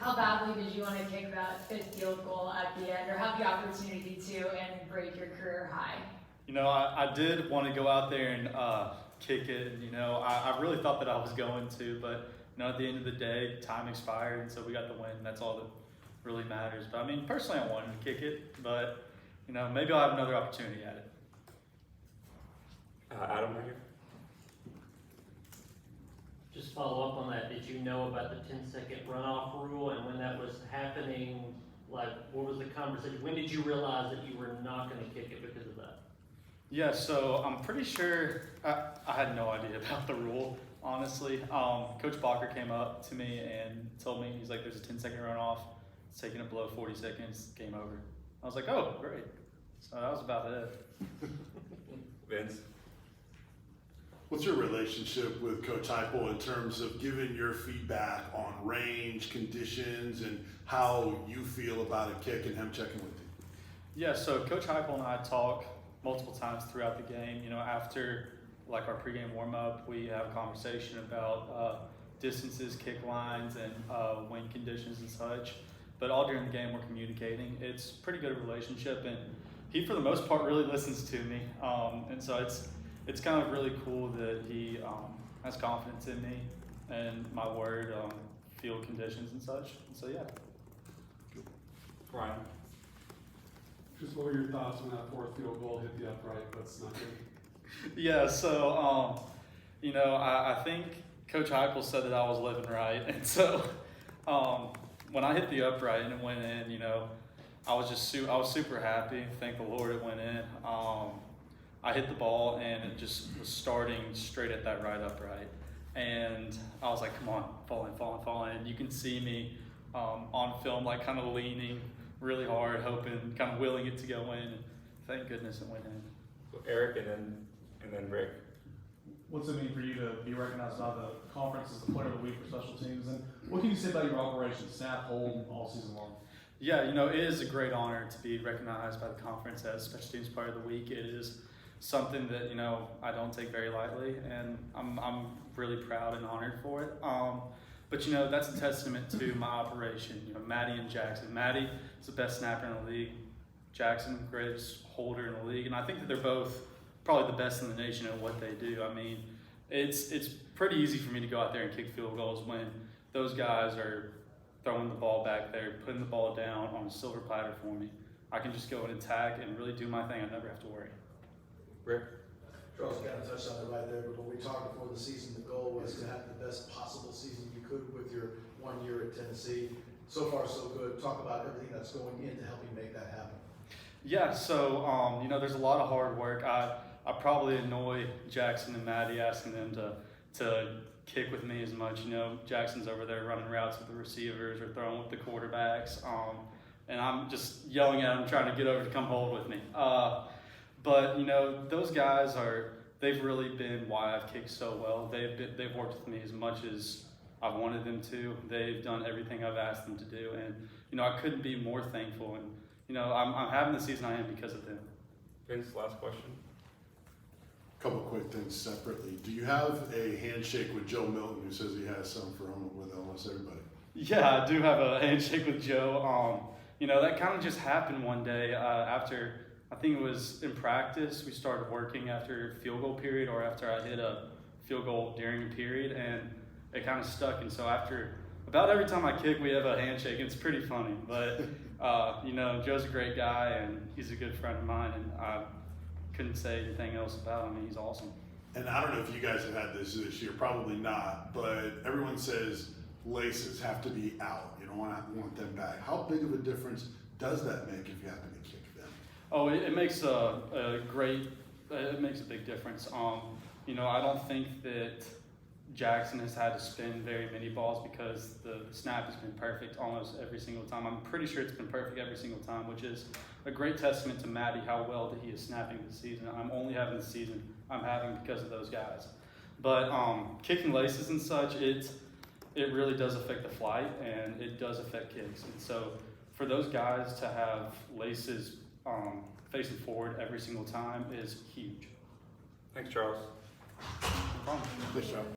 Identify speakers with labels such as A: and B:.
A: how badly did you want to kick that fifth field goal at the end, or have the opportunity to and break your career high?
B: You know, I did want to go out there and kick it. You know, I really thought that I was going to, but you know, at the end of the day, time expired, and so we got the win. That's all that really matters. But I mean, personally, I wanted to kick it, but you know, maybe I'll have another opportunity at it.
C: Adam, right here.
D: Just follow up on that. Did you know about the 10-second runoff rule, and when that was happening, like, what was the conversation? When did you realize that you were not going to kick it because of that?
B: Yeah, so I'm pretty sure I had no idea about the rule, honestly. Coach Bacher came up to me and told me, he's like, there's a 10-second runoff. It's taking it below 40 seconds, game over. I was like, oh, great. So that was about it.
C: Vince.
E: What's your relationship with Coach Heupel in terms of giving your feedback on range, conditions, and how you feel about a kick and him checking with you?
B: Yeah, so Coach Heupel and I talk multiple times throughout the game. You know, after like our pregame warm-up, we have a conversation about distances, kick lines, and wind conditions and such. But all during the game, we're communicating. It's a pretty good relationship, and he, for the most part, really listens to me. And so it's kind of really cool that he has confidence in me and my word, field conditions and such. And so, yeah.
C: Ryan.
F: Just what were your thoughts when that fourth field goal hit the upright but snuck in?
B: Yeah, so, you know, I think Coach Heupel said that I was living right. And so when I hit the upright and it went in, you know, I was super happy. Thank the Lord it went in. I hit the ball and it just was starting straight at that right upright. And I was like, come on, falling. And you can see me on film, like kind of leaning really hard, hoping, kind of willing it to go in. And thank goodness it went in.
C: So Eric and then Rick.
G: What's it mean for you to be recognized by the conference as the player of the week for special teams? And what can you say about your operation, snap, hold, all season long?
B: Yeah, you know, it is a great honor to be recognized by the conference as special teams player of the week. It is something that, you know, I don't take very lightly, and I'm really proud and honored for it. But, you know, that's a testament to my operation. You know, Maddie and Jackson. Maddie is the best snapper in the league. Jackson, greatest holder in the league. And I think that they're both probably the best in the nation at what they do. I mean, it's pretty easy for me to go out there and kick field goals when those guys are throwing the ball back there, putting the ball down on a silver platter for me. I can just go and attack and really do my thing. I never have to worry.
C: Rick.
H: Charles kind of touched on it right there, but when we talked before the season, the goal was to have the best possible season you could with your 1 year at Tennessee. So far, so good. Talk about everything that's going into helping make that happen.
B: Yeah, so, you know, there's a lot of hard work. I probably annoy Jackson and Maddie asking them to kick with me as much. You know, Jackson's over there running routes with the receivers or throwing with the quarterbacks, and I'm just yelling at him, trying to get over to come hold with me. But, you know, those guys they've really been why I've kicked so well. They've worked with me as much as I've wanted them to. They've done everything I've asked them to do. And, you know, I couldn't be more thankful. And, you know, I'm having the season I am because of them.
C: Vince, last question.
E: Couple quick things separately. Do you have a handshake with Joe Milton, who says he has some for with almost everybody?
B: Yeah, I do have a handshake with Joe. You know, that kind of just happened one day after, I think it was in practice, we started working after field goal period or after I hit a field goal during a period, and it kind of stuck. And so about every time I kick, we have a handshake. It's pretty funny, but you know, Joe's a great guy and he's a good friend of mine, and I couldn't say anything else about him. He's awesome.
E: And I don't know if you guys have had this year, probably not, but everyone says laces have to be out. You don't want them back. How big of a difference does that make if you happen to kick them?
B: Oh, it makes it makes a big difference. You know, I don't think that Jackson has had to spin very many balls because the snap has been perfect almost every single time. I'm pretty sure it's been perfect every single time, which is a great testament to Maddie, how well that he is snapping this season. I'm only having the season I'm having because of those guys. But kicking laces and such, it really does affect the flight, and it does affect kicks. And so for those guys to have laces facing forward every single time is huge.
C: Thanks, Charles.
B: No problem.
E: Good job.